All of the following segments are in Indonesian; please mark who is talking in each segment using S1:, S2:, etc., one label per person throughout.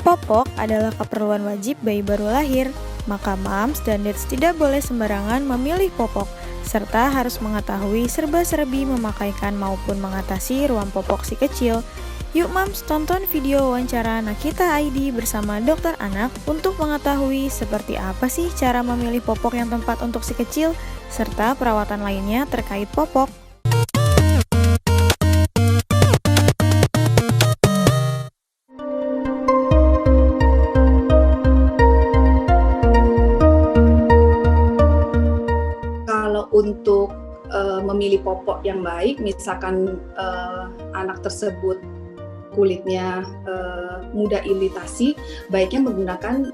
S1: Popok adalah keperluan wajib bayi baru lahir, maka moms dan dads tidak boleh sembarangan memilih popok, serta harus mengetahui serba-serbi memakaikan maupun mengatasi ruam popok si kecil. Yuk moms, tonton video wawancara Nakita ID bersama dokter anak untuk mengetahui seperti apa sih cara memilih popok yang tepat untuk si kecil, serta perawatan lainnya terkait popok.
S2: Kalau untuk memilih popok yang baik, misalkan anak tersebut kulitnya mudah iritasi, baiknya menggunakan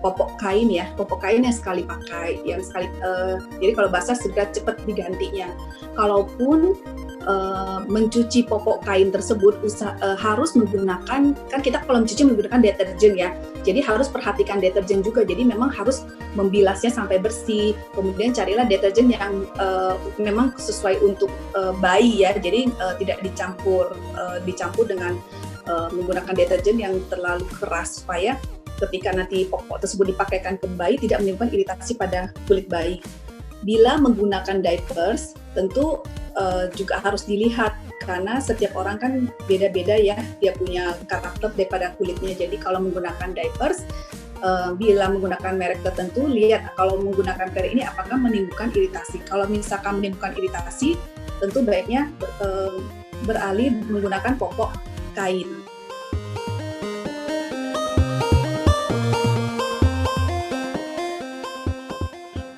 S2: popok kain ya, popok kain yang sekali pakai, jadi kalau basah segera cepat digantinya. Kalaupun mencuci popok kain tersebut harus menggunakan, kan kita kalau mencuci menggunakan deterjen ya, jadi harus perhatikan deterjen juga, jadi memang harus membilasnya sampai bersih. Kemudian carilah deterjen yang memang sesuai untuk bayi ya, jadi tidak dicampur dengan menggunakan deterjen yang terlalu keras, supaya ketika nanti popok tersebut dipakaikan ke bayi tidak menimbulkan iritasi pada kulit bayi. Bila menggunakan diapers, tentu juga harus dilihat, karena setiap orang kan beda-beda ya, dia punya karakter daripada kulitnya. Jadi kalau menggunakan diapers, bila menggunakan merek tertentu, lihat kalau menggunakan merek ini apakah menimbulkan iritasi. Kalau misalkan menimbulkan iritasi, tentu baiknya beralih menggunakan popok kain.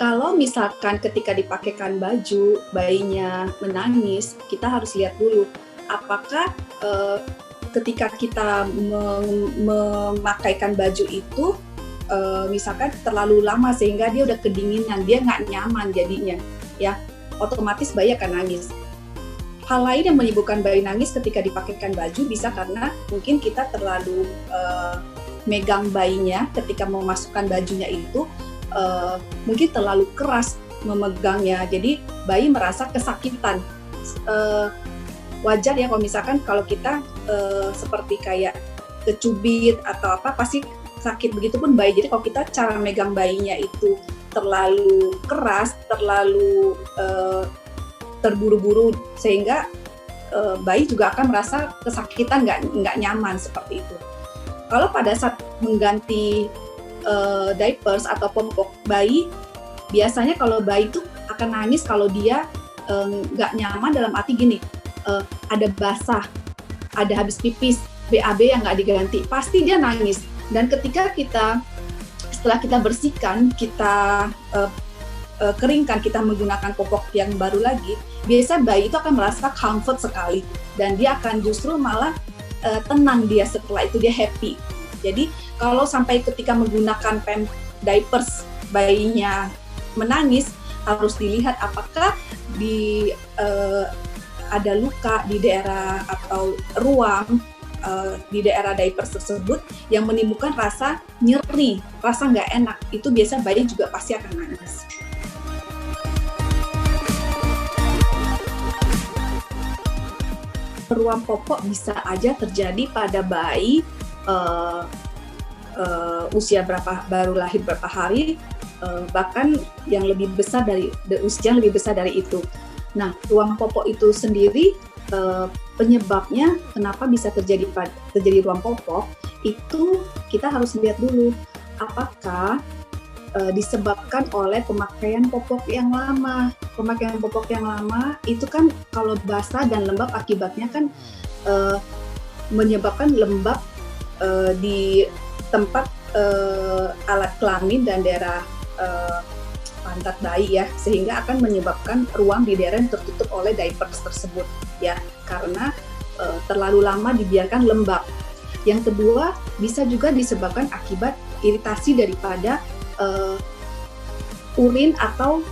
S2: Kalau misalkan ketika dipakaikan baju, bayinya menangis, kita harus lihat dulu apakah ketika kita memakaikan baju itu misalkan terlalu lama sehingga dia udah kedinginan, dia nggak nyaman jadinya, ya otomatis bayi akan nangis. Hal lain yang menyebabkan bayi nangis ketika dipakaikan baju bisa karena mungkin kita terlalu megang bayinya ketika memasukkan bajunya itu. Mungkin terlalu keras memegangnya, jadi bayi merasa kesakitan. Wajar ya kalau misalkan kalau kita seperti kayak kecubit atau apa, pasti sakit, begitupun bayi. Jadi kalau kita cara megang bayinya itu terlalu keras, terlalu terburu-buru, sehingga bayi juga akan merasa kesakitan, nggak nyaman seperti itu. Kalau pada saat mengganti diapers atau popok bayi, biasanya kalau bayi itu akan nangis kalau dia nggak nyaman, dalam arti gini, ada basah, ada habis pipis, BAB yang nggak diganti, pasti dia nangis. Dan ketika setelah kita bersihkan, kita keringkan, kita menggunakan popok yang baru lagi, biasa bayi itu akan merasa comfort sekali, dan dia akan justru malah tenang, dia setelah itu dia happy. Jadi kalau sampai ketika menggunakan diapers bayinya menangis, harus dilihat apakah ada luka di daerah atau ruam di daerah diapers tersebut yang menimbulkan rasa nyeri, rasa nggak enak. Itu biasa bayi juga pasti akan nangis. Ruam popok bisa aja terjadi pada bayi usia baru lahir berapa hari, bahkan yang lebih besar usia yang lebih besar dari itu. Nah, ruam popok itu sendiri, penyebabnya kenapa bisa terjadi ruam popok itu kita harus lihat dulu apakah disebabkan oleh pemakaian popok yang lama. Pemakaian popok yang lama itu kan kalau basah dan lembab, akibatnya kan menyebabkan lembab di tempat alat kelamin dan daerah pantat bayi ya, sehingga akan menyebabkan ruam di daerah yang tertutup oleh diapers tersebut ya, karena terlalu lama dibiarkan lembab. Yang kedua, bisa juga disebabkan akibat iritasi daripada urin atau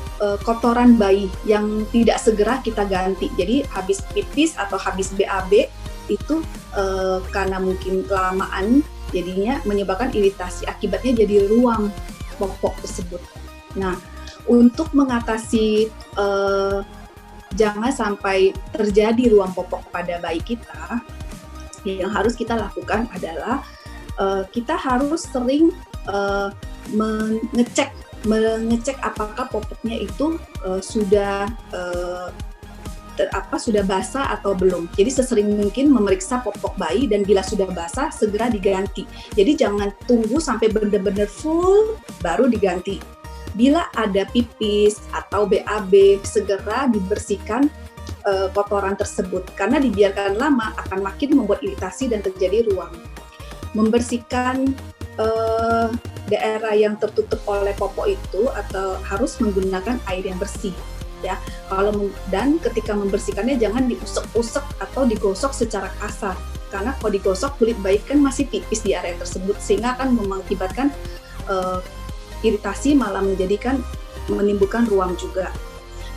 S2: kotoran bayi yang tidak segera kita ganti. Jadi habis pipis atau habis BAB itu karena mungkin kelamaan jadinya menyebabkan iritasi, akibatnya jadi ruam popok tersebut. Nah, untuk mengatasi jangan sampai terjadi ruam popok pada bayi kita, yang harus kita lakukan adalah kita harus sering mengecek apakah popoknya itu sudah basah atau belum. Jadi sesering mungkin memeriksa popok bayi, dan bila sudah basah segera diganti. Jadi jangan tunggu sampai benar-benar full baru diganti. Bila ada pipis atau BAB, segera dibersihkan kotoran tersebut, karena dibiarkan lama akan makin membuat iritasi dan terjadi ruam. Membersihkan daerah yang tertutup oleh popok itu atau harus menggunakan air yang bersih. Ya, dan ketika membersihkannya jangan diusek-usek atau digosok secara kasar, karena kalau digosok kulit bayi kan masih tipis di area tersebut, sehingga akan mengakibatkan iritasi, malah menimbulkan ruam juga.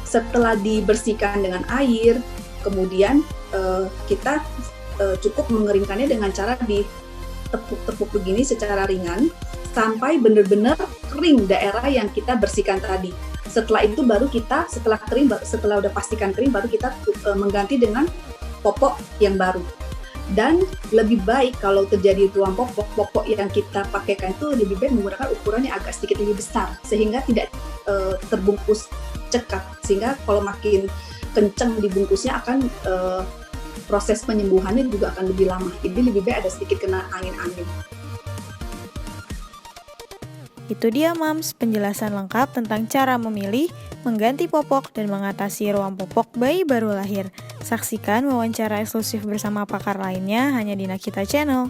S2: Setelah dibersihkan dengan air, kemudian kita cukup mengeringkannya dengan cara ditepuk-tepuk begini secara ringan sampai benar-benar kering daerah yang kita bersihkan tadi. Setelah itu baru kita, setelah udah pastikan kering, baru kita mengganti dengan popok yang baru. Dan lebih baik kalau terjadi ruam popok yang kita pakaikan itu lebih baik menggunakan ukurannya agak sedikit lebih besar, sehingga tidak terbungkus cekat, sehingga kalau makin kencang dibungkusnya akan proses penyembuhannya juga akan lebih lama. Jadi lebih baik ada sedikit kena angin-angin.
S1: Itu dia Mams, penjelasan lengkap tentang cara memilih, mengganti popok, dan mengatasi ruam popok bayi baru lahir. Saksikan wawancara eksklusif bersama pakar lainnya hanya di Nakita Channel.